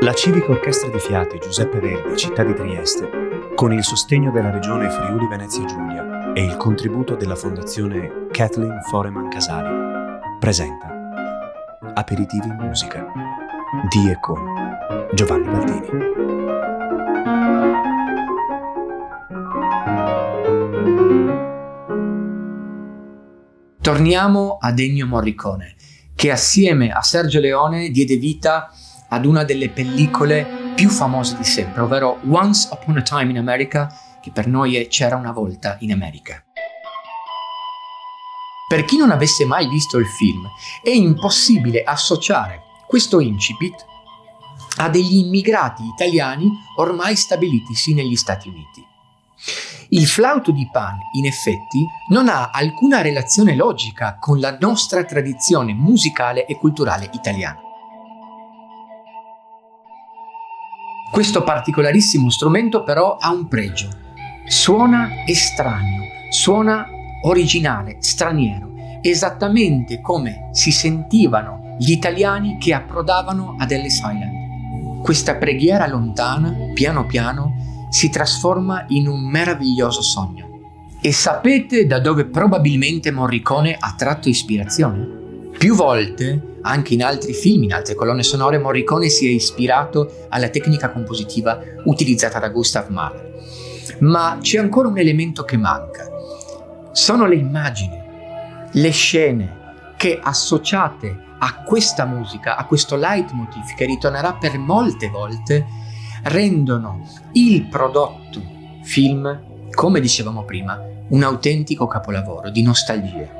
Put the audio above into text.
La Civica Orchestra di Fiati Giuseppe Verdi, città di Trieste, con il sostegno della Regione Friuli Venezia Giulia e il contributo della Fondazione Kathleen Foreman Casali, presenta Aperitivi in musica di e con Giovanni Baldini. Torniamo ad Ennio Morricone, che assieme a Sergio Leone diede vita ad una delle pellicole più famose di sempre, ovvero Once Upon a Time in America, che per noi è C'era una volta in America. Per chi non avesse mai visto il film, è impossibile associare questo incipit a degli immigrati italiani ormai stabilitisi negli Stati Uniti. Il flauto di Pan, in effetti, non ha alcuna relazione logica con la nostra tradizione musicale e culturale italiana. Questo particolarissimo strumento però ha un pregio. Suona estraneo, suona originale, straniero, esattamente come si sentivano gli italiani che approdavano ad Ellis Island. Questa preghiera lontana, piano piano, si trasforma in un meraviglioso sogno. E sapete da dove probabilmente Morricone ha tratto ispirazione? Più volte, anche in altri film, in altre colonne sonore, Morricone si è ispirato alla tecnica compositiva utilizzata da Gustav Mahler. Ma c'è ancora un elemento che manca. Sono le immagini, le scene che associate a questa musica, a questo leitmotiv che ritornerà per molte volte, rendono il prodotto film, come dicevamo prima, un autentico capolavoro di nostalgie.